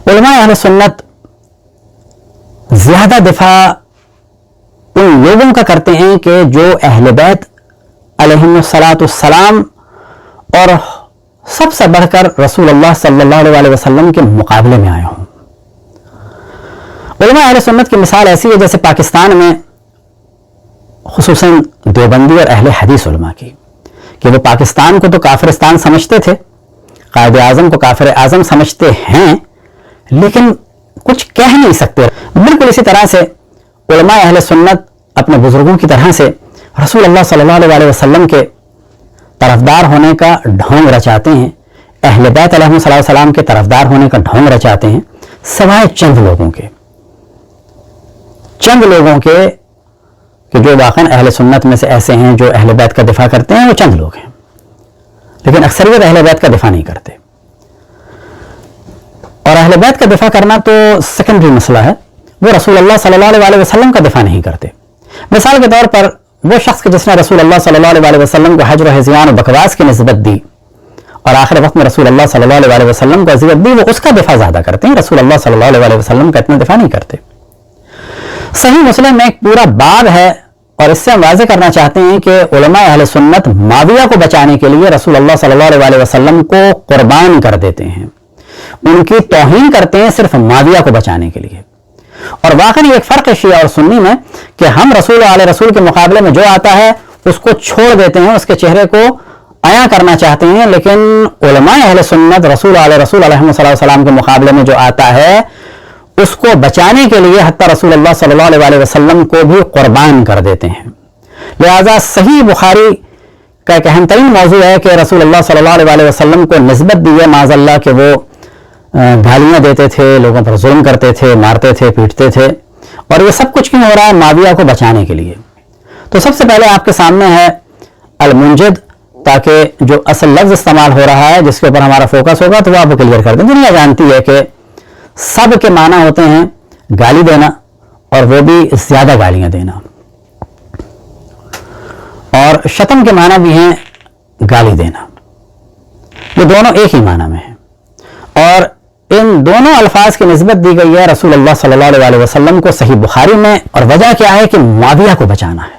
علماء اہل سنت زیادہ دفاع ان لوگوں کا کرتے ہیں کہ جو اہل بیت علیہم السلام اور سب سے بڑھ کر رسول اللہ صلی اللہ علیہ وسلم کے مقابلے میں آئے ہوں. علماء اہل سنت کی مثال ایسی ہے جیسے پاکستان میں خصوصاً دیوبندی اور اہل حدیث علماء کی، کہ وہ پاکستان کو تو کافرستان سمجھتے تھے، قائد اعظم کو کافر اعظم سمجھتے ہیں، لیکن کچھ کہہ نہیں سکتے. بالکل اسی طرح سے علماء اہل سنت اپنے بزرگوں کی طرح سے رسول اللہ صلی اللہ علیہ وسلم کے طرفدار ہونے کا ڈھونگ رچاتے ہیں، اہل بیت علیہ السلام کے طرفدار ہونے کا ڈھونگ رچاتے ہیں، سوائے چند لوگوں کے کہ جو واقعاً اہل سنت میں سے ایسے ہیں جو اہل بیت کا دفاع کرتے ہیں، وہ چند لوگ ہیں، لیکن اکثریت اہل بیت کا دفاع نہیں کرتے. اور اہل بیت کا دفاع کرنا تو سیکنڈری مسئلہ ہے، وہ رسول اللہ صلی اللہ علیہ وسلم کا دفاع نہیں کرتے. مثال کے طور پر وہ شخص جس نے رسول اللہ صلی اللہ علیہ وسلم کو حجر و ہذیان و بکواس کی نسبت دی اور آخر وقت میں رسول اللہ صلی اللہ علیہ وسلم کو اذیت دی، وہ اس کا دفاع زیادہ کرتے ہیں، رسول اللہ صلی اللہ علیہ وسلم کا اتنا دفاع نہیں کرتے. صحیح مسلم میں ایک پورا باب ہے اور اس سے ہم واضح کرنا چاہتے ہیں کہ علماء اہل سنت معاویہ کو بچانے کے لیے رسول اللہ صلی اللہ علیہ وسلم کو قربان کر دیتے ہیں، ان کی توہین کرتے ہیں صرف معاویہ کو بچانے کے لیے. اور واقعی ایک فرق ہے شیعہ اور سنی میں کہ ہم رسول کے مقابلے میں جو آتا ہے اس کو چھوڑ دیتے ہیں، اس کے چہرے کو عیاں کرنا چاہتے ہیں، لیکن علماء اہل سنت رسول علیہ السلام کے مقابلے میں جو آتا ہے اس کو بچانے کے لیے حتیٰ رسول اللہ صلی اللہ علیہ وسلم کو بھی قربان کر دیتے ہیں. لہذا صحیح بخاری کا ایک اہم ترین موضوع ہے کہ رسول اللہ صلی اللہ علیہ وسلم کو نسبت دی ہے معاذ اللہ کہ وہ گالیاں دیتے تھے، لوگوں پر ظلم کرتے تھے، مارتے تھے، پیٹتے تھے، اور یہ سب کچھ کیوں ہو رہا ہے؟ معاویہ کو بچانے کے لیے. تو سب سے پہلے آپ کے سامنے ہے المنجد، تاکہ جو اصل لفظ استعمال ہو رہا ہے جس کے اوپر ہمارا فوکس ہوگا تو وہ آپ کو کلیئر کر دیں. دنیا جانتی ہے کہ سب کے معنی ہوتے ہیں گالی دینا، اور وہ بھی زیادہ گالیاں دینا، اور شتم کے معنی بھی ہیں گالی دینا. یہ دونوں ایک ہی معنی میں ہیں، اور ان دونوں الفاظ کی نسبت دی گئی ہے رسول اللہ صلی اللہ علیہ وسلم کو صحیح بخاری میں، اور وجہ کیا ہے کہ معاویہ کو بچانا ہے.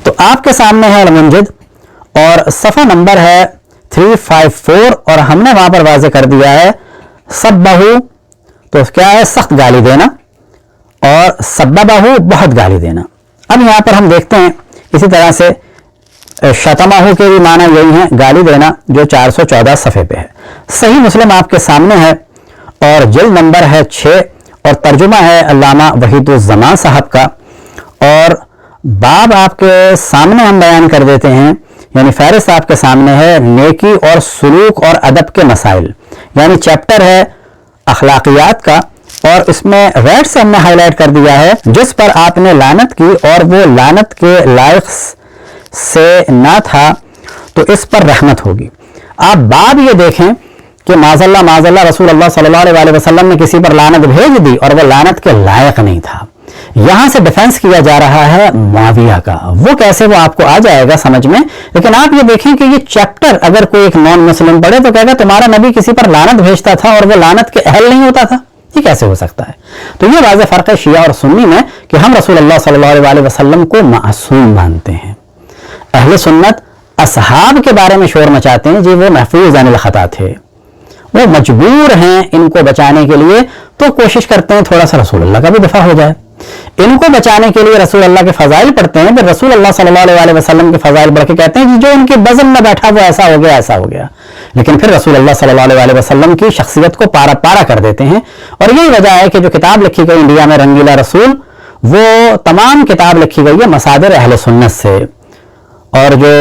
تو آپ کے سامنے ہے المنجد اور صفحہ نمبر ہے 354، اور ہم نے وہاں پر واضح کر دیا ہے سبہ، تو کیا ہے؟ سخت گالی دینا، اور سببہ بہت گالی دینا. اب یہاں پر ہم دیکھتے ہیں اسی طرح سے شتمہ کے بھی معنی یہی ہیں، گالی دینا، جو 414 صفحے پہ ہے. صحیح مسلم آپ کے سامنے ہے اور جلد نمبر ہے 6، اور ترجمہ ہے علامہ وحید الزمان صاحب کا، اور باب آپ کے سامنے ہم بیان کر دیتے ہیں، یعنی فہرست آپ کے سامنے ہے نیکی اور سلوک اور ادب کے مسائل، یعنی چیپٹر ہے اخلاقیات کا، اور اس میں ریڈ سے ہم نے ہائی لائٹ کر دیا ہے جس پر آپ نے لعنت کی اور وہ لعنت کے لائق سے نہ تھا تو اس پر رحمت ہوگی. آپ باب یہ دیکھیں کہ معاذ اللہ رسول اللہ صلی اللہ علیہ وسلم نے کسی پر لعنت بھیج دی اور وہ لعنت کے لائق نہیں تھا. یہاں سے ڈیفنس کیا جا رہا ہے معاویہ کا، وہ کیسے، وہ آپ کو آ جائے گا سمجھ میں. لیکن آپ یہ دیکھیں کہ یہ چیپٹر اگر کوئی ایک نان مسلم پڑھے تو کہے گا تمہارا نبی کسی پر لعنت بھیجتا تھا اور وہ لعنت کے اہل نہیں ہوتا تھا، یہ کیسے ہو سکتا ہے؟ تو یہ واضح فرق ہے شیعہ اور سنی میں کہ ہم رسول اللہ صلی اللہ علیہ وسلم کو معصوم مانتے ہیں. اہل سنت اصحاب کے بارے میں شور مچاتے ہیں جی وہ محفوظ عن الخطا تھے، وہ مجبور ہیں ان کو بچانے کے لیے، تو کوشش کرتے ہیں تھوڑا سا رسول اللہ کا بھی دفاع ہو جائے. ان کو بچانے کے لیے رسول اللہ کے فضائل پڑھتے ہیں، پھر رسول اللہ صلی اللہ علیہ وسلم کے فضائل پڑھ کے کہتے ہیں کہ جو ان کے بزم میں بیٹھا وہ ایسا ہو گیا ایسا ہو گیا، لیکن پھر رسول اللہ صلی اللہ علیہ وسلم کی شخصیت کو پارا پارا کر دیتے ہیں. اور یہی وجہ ہے کہ جو کتاب لکھی گئی انڈیا میں رنگیلا رسول، وہ تمام کتاب لکھی گئی ہے مصادر اہل سنت سے، اور جو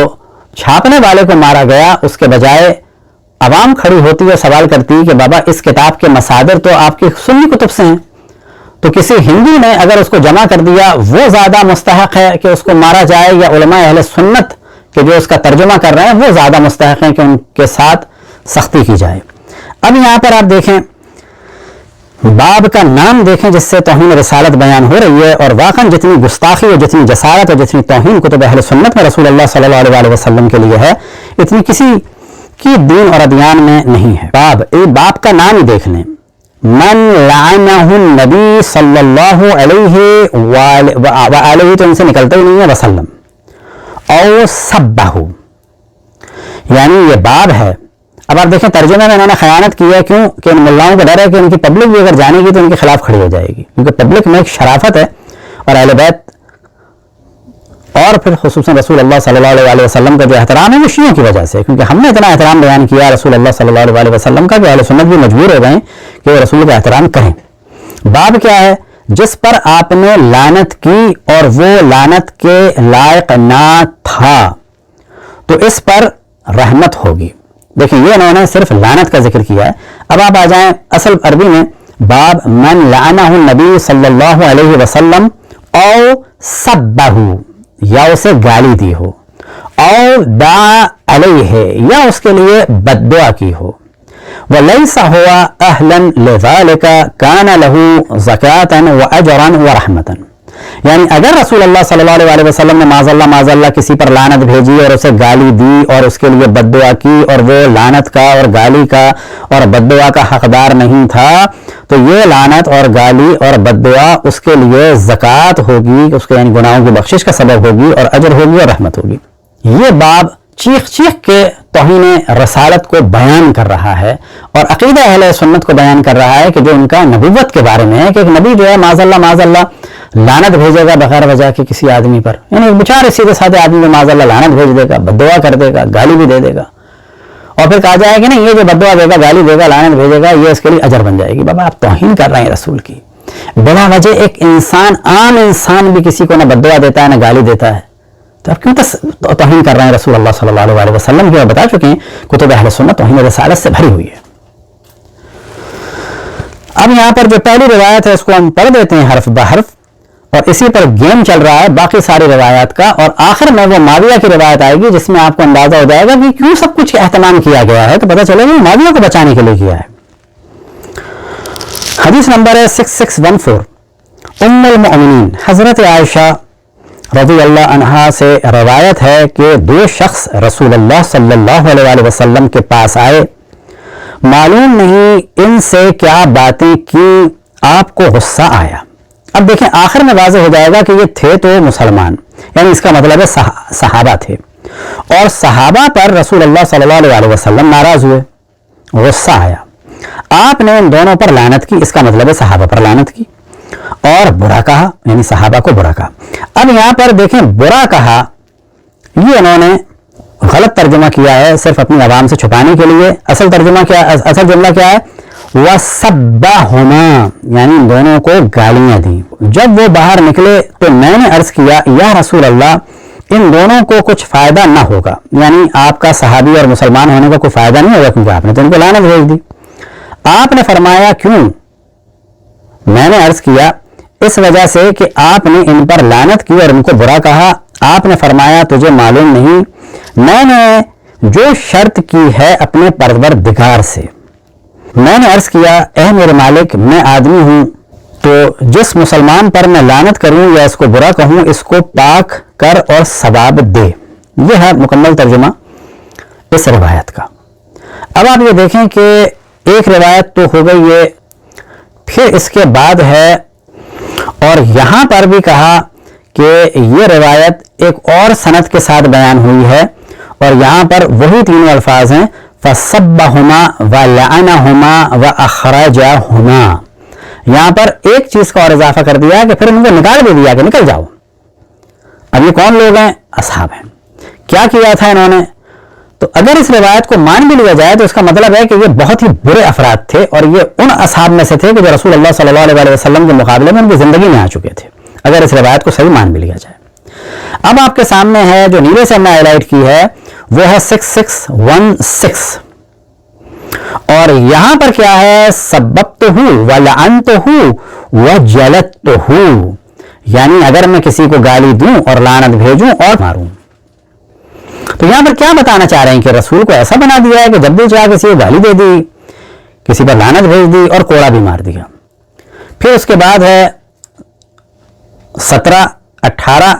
چھاپنے والے کو مارا گیا اس کے بجائے عوام کھڑی ہوتی ہے سوال کرتی ہے کہ بابا اس کتاب کے مصادر تو آپ کی سنی کتب سے ہیں، تو کسی ہندو نے اگر اس کو جمع کر دیا وہ زیادہ مستحق ہے کہ اس کو مارا جائے، یا علماء اہل سنت کہ جو اس کا ترجمہ کر رہے ہیں وہ زیادہ مستحق ہیں کہ ان کے ساتھ سختی کی جائے. اب یہاں پر آپ دیکھیں باب کا نام دیکھیں جس سے توہین رسالت بیان ہو رہی ہے، اور واقعا جتنی گستاخی اور جتنی جسارت اور جتنی توہین کتب اہل سنت میں رسول اللہ صلی اللہ علیہ وسلم کے لیے ہے، اتنی کسی کی دین اور ادیان میں نہیں ہے. باب کا نام ہی دیکھ لیں، من لعنہ النبی صلی اللہ علیہ وآلہ، تو ان سے نکلتا ہی نہیں ہے وسلم، او سبہ، یعنی یہ باب ہے. اب آپ دیکھیں ترجمے میں انہوں نے خیانت کی ہے، کیوں کہ ان ملاؤں کو ڈر ہے کہ ان کی پبلک بھی اگر جانے گی تو ان کے خلاف کھڑی ہو جائے گی، کیونکہ پبلک میں ایک شرافت ہے، اور اہل بیت اور پھر خصوصاً رسول اللہ صلی اللہ علیہ وسلم کا جو احترام ہے وہ شیعوں کی وجہ سے، کیونکہ ہم نے اتنا احترام بیان کیا رسول اللہ صلی اللہ علیہ وسلم کا کہ اہل سنت بھی مجبور ہو گئے کہ وہ رسول کا احترام کریں. باب کیا ہے؟ جس پر آپ نے لعنت کی اور وہ لعنت کے لائق نہ تھا تو اس پر رحمت ہوگی. دیکھیں یہ انہوں نے صرف لعنت کا ذکر کیا ہے. اب آپ آ جائیں اصل عربی میں، باب من لعنہ النبی صلی اللہ علیہ وسلم او سبہ، یا اسے گالی دی ہو، او دعا علیہ، یا اس کے لیے بد دعا کی ہو، ولیس ہوا اہلا لذالک کان لہ زکاۃ واجرا ورحمۃ، یعنی اگر رسول اللہ صلی اللہ علیہ وسلم نے معاذ اللہ کسی پر لعنت بھیجی اور اسے گالی دی اور اس کے لیے بد دعا کی اور وہ لعنت کا اور گالی کا اور بد دعا کا حقدار نہیں تھا، تو یہ لعنت اور گالی اور بد دعا اس کے لیے زکوٰۃ ہوگی، اس کے یعنی گناہوں کی بخشش کا سبب ہوگی اور اجر ہوگی اور رحمت ہوگی. یہ باب چیخ چیخ کے توہین رسالت کو بیان کر رہا ہے اور عقیدہ اہل سنت کو بیان کر رہا ہے کہ جو ان کا نبوت کے بارے میں ہے کہ ایک نبی جو ہے معاذ اللہ لعنت بھیجے گا بغیر وجہ کے کسی آدمی پر، یعنی بیچارے سیدھے سادھے آدمی کو معاذ اللہ لعنت بھیج دے گا، بد دعا کر دے گا، گالی بھی دے دے گا، اور پھر کہا جائے کہ نہیں یہ جو بد دعا دے گا، گالی دے گا، لعنت بھیجے گا، یہ اس کے لیے اجر بن جائے گی. بابا آپ توہین کر رہے ہیں رسول کی. بلا وجہ ایک انسان، عام انسان بھی کسی کو نہ بد دعا دیتا ہے نہ گالی دیتا ہے، تو آپ کیوں توہین کر رہے ہیں رسول اللہ صلی اللہ علیہ وسلم کی؟ اور بتا چکے ہیں کتب اہل سنت توہین رسالت سے بھری ہوئی ہے. اب یہاں پر جو پہلی روایت ہے اس کو ہم پڑھ دیتے ہیں حرف بحرف، اور اسی پر گیم چل رہا ہے باقی ساری روایات کا، اور آخر میں وہ معاویہ کی روایت آئے گی جس میں آپ کو اندازہ ہو جائے گا کہ کیوں سب کچھ اہتمام کیا گیا ہے، تو پتہ چلے گا معاویہ کو بچانے کے لیے کیا ہے. حدیث نمبر ہے 6614. ام المؤمنین حضرت عائشہ رضی اللہ عنہا سے روایت ہے کہ دو شخص رسول اللہ صلی اللہ علیہ وسلم کے پاس آئے، معلوم نہیں ان سے کیا باتیں کی، آپ کو غصہ آیا. اب دیکھیں آخر میں واضح ہو جائے گا کہ یہ تھے تو مسلمان، یعنی اس کا مطلب ہے صحابہ تھے، اور صحابہ پر رسول اللہ صلی اللہ علیہ وسلم ناراض ہوئے، غصہ آیا. آپ نے ان دونوں پر لعنت کی، اس کا مطلب ہے صحابہ پر لعنت کی، اور برا کہا، یعنی صحابہ کو برا کہا. اب یہاں پر دیکھیں برا کہا، یہ انہوں نے غلط ترجمہ کیا ہے صرف اپنی عوام سے چھپانے کے لیے. اصل ترجمہ کیا، اصل جملہ کیا ہے؟ وَسَبَّهُمَا، یعنی ان دونوں کو گالیاں دیں. جب وہ باہر نکلے تو میں نے عرض کیا یا رسول اللہ ان دونوں کو کچھ فائدہ نہ ہوگا، یعنی آپ کا صحابی اور مسلمان ہونے کا کوئی فائدہ نہیں ہوگا کیونکہ آپ نے تو ان کو لعنت بھیج دی. آپ نے فرمایا کیوں؟ میں نے عرض کیا اس وجہ سے کہ آپ نے ان پر لعنت کی اور ان کو برا کہا. آپ نے فرمایا تجھے معلوم نہیں میں نے جو شرط کی ہے اپنے پروردگار سے. میں نے عرض کیا اے میرے مالک میں آدمی ہوں تو جس مسلمان پر میں لعنت کروں یا اس کو برا کہوں اس کو پاک کر اور ثواب دے. یہ ہے مکمل ترجمہ اس روایت کا. اب آپ یہ دیکھیں کہ ایک روایت تو ہو گئی یہ، پھر اس کے بعد ہے اور یہاں پر بھی کہا کہ یہ روایت ایک اور سند کے ساتھ بیان ہوئی ہے، اور یہاں پر وہی تینوں الفاظ ہیں فَسَبَّهُمَا وَلَعَنَهُمَا وَأَخْرَجَهُمَا. یہاں پر ایک چیز کا اور اضافہ کر دیا کہ پھر ان کو نکال بھی دیا کہ نکل جاؤ. اب یہ کون لوگ ہیں؟ اصحاب ہیں. کیا کیا تھا انہوں نے؟ تو اگر اس روایت کو مان بھی لیا جائے تو اس کا مطلب ہے کہ یہ بہت ہی برے افراد تھے، اور یہ ان اصحاب میں سے تھے کہ جو رسول اللہ صلی اللہ علیہ وسلم کے مقابلے میں ان کی زندگی میں آ چکے تھے، اگر اس روایت کو صحیح مان بھی لیا جائے. اب آپ کے سامنے ہے جو نیلے سے ہم نے ہائی لائٹ کی ہے وہ ہے 6616، اور یہاں پر کیا ہے؟ سببتہ ولعنتہ وجلدتہ، یعنی اگر میں کسی کو گالی دوں اور لعنت بھیجوں اور ماروں. تو یہاں پر کیا بتانا چاہ رہے ہیں کہ رسول کو ایسا بنا دیا ہے کہ جب بھی چاہا کسی کو گالی دے دی، کسی پر لعنت بھیج دی اور کوڑا بھی مار دیا. پھر اس کے بعد ہے 17 18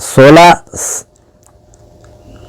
16,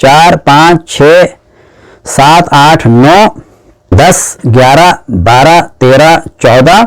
4, 5, 6, 7, 8, 9, 10, 11, 12, 13, 14,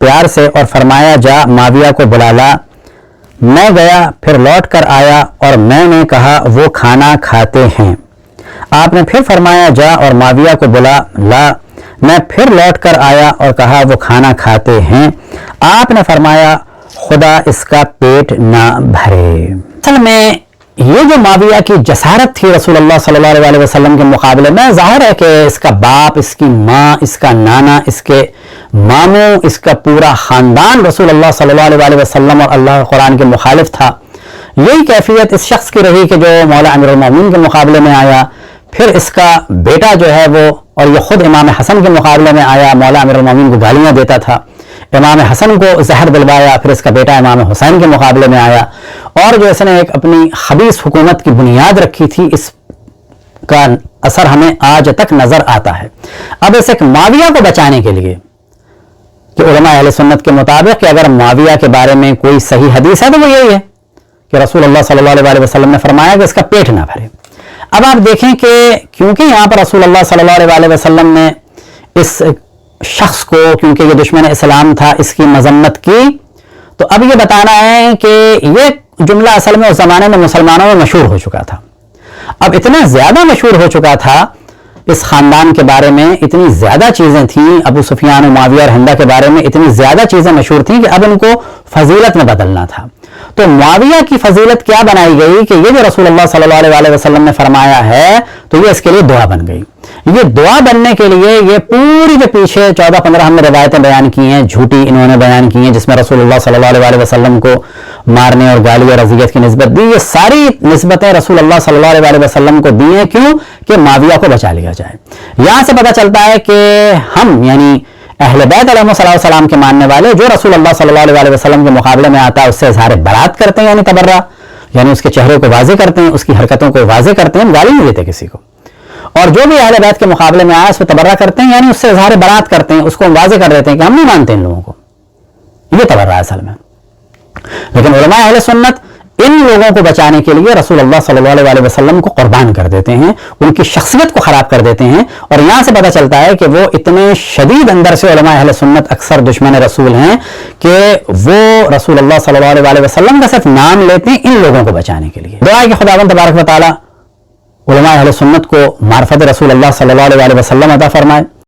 پیار سے اور فرمایا جا معاویہ کو بلا لا. میں گیا پھر لوٹ کر آیا اور میں نے کہا وہ کھانا کھاتے ہیں. آپ نے پھر فرمایا جا اور معاویہ کو بلا لا. میں پھر لوٹ کر آیا اور کہا وہ کھانا کھاتے ہیں. آپ نے فرمایا خدا اس کا پیٹ نہ بھرے. اصل میں یہ جو معاویہ کی جسارت تھی رسول اللہ صلی اللہ علیہ وسلم کے مقابلے میں، ظاہر ہے کہ اس کا باپ، اس کی ماں، اس کا نانا، اس کے ماموں، اس کا پورا خاندان رسول اللہ صلی اللہ علیہ وسلم اور اللہ قرآن کے مخالف تھا. یہی کیفیت اس شخص کی رہی کہ جو مولا امیر المومنین کے مقابلے میں آیا. پھر اس کا بیٹا جو ہے وہ، اور یہ خود امام حسن کے مقابلے میں آیا، مولا امیر المومنین کو گالیاں دیتا تھا. امام حسن کو زہر دلوایا. پھر اس کا بیٹا امام حسین کے مقابلے میں آیا، اور جو اس نے ایک اپنی خبیث حکومت کی بنیاد رکھی تھی، اس کا اثر ہمیں آج تک نظر آتا ہے. اب اس ایک معاویہ کو بچانے کے لیے کہ علماء اہل سنت کے مطابق کہ اگر معاویہ کے بارے میں کوئی صحیح حدیث ہے تو وہ یہی ہے کہ رسول اللہ صلی اللہ علیہ وسلم نے فرمایا کہ اس کا پیٹ نہ بھرے. اب آپ دیکھیں کہ کیونکہ یہاں پر رسول اللہ صلی اللہ علیہ وسلم نے اس شخص کو، کیونکہ یہ دشمن اسلام تھا، اس کی مذمت کی، تو اب یہ بتانا ہے کہ یہ جملہ اصل میں اس زمانے میں مسلمانوں میں مشہور ہو چکا تھا. اب اتنا زیادہ مشہور ہو چکا تھا، اس خاندان کے بارے میں اتنی زیادہ چیزیں تھیں، ابو سفیان و معاویہ اور ہندہ کے بارے میں اتنی زیادہ چیزیں مشہور تھیں کہ اب ان کو فضیلت میں بدلنا تھا. تو معاویہ کی فضیلت کیا بنائی گئی کہ یہ جو رسول اللہ صلی اللہ علیہ وسلم نے فرمایا ہے تو یہ اس کے لیے دعا بن گئی. یہ دعا بننے کے لیے یہ پوری جو پیچھے 14-15 ہم نے روایتیں بیان کی ہیں، جھوٹی انہوں نے بیان کی ہیں، جس میں رسول اللہ صلی اللہ علیہ وسلم کو مارنے اور گالی اور اذیت کی نسبت دی، یہ ساری نسبتیں رسول اللہ صلی اللہ علیہ وسلم کو دی ہیں. کیوں؟ کہ معاویہ کو بچا لیا جائے. یہاں سے پتہ چلتا ہے کہ ہم یعنی اہل بیت علیہ السلام کے ماننے والے جو رسول اللہ صلی اللہ علیہ وسلم کے مقابلے میں آتا ہے اس سے اظہار برات کرتے ہیں، یعنی تبرہ، یعنی اس کے چہرے کو واضح کرتے ہیں، اس کی حرکتوں کو واضح کرتے ہیں. ہم گالی نہیں دیتے کسی کو. اور جو بھی اہل بیت کے مقابلے میں آیا اس پہ تبرہ کرتے ہیں، یعنی اس سے اظہار برات کرتے ہیں، اس کو واضح کر دیتے ہیں کہ ہم نہیں مانتے ان لوگوں کو. یہ تبرہ ہے اصل میں. لیکن علماء اہل سنت ان لوگوں کو بچانے کے لیے رسول اللہ صلی اللہ علیہ وسلم کو قربان کر دیتے ہیں، ان کی شخصیت کو خراب کر دیتے ہیں. اور یہاں سے پتہ چلتا ہے کہ وہ اتنے شدید اندر سے علماء اہل سنت اکثر دشمن رسول ہیں کہ وہ رسول اللہ صلی اللہ علیہ وسلم کا صرف نام لیتے ہیں ان لوگوں کو بچانے کے لیے. دعا ہے کہ خداوند تبارک و تعالی علماء اہل سنت کو معرفت رسول اللہ صلی اللہ علیہ وسلم عطا فرمائے.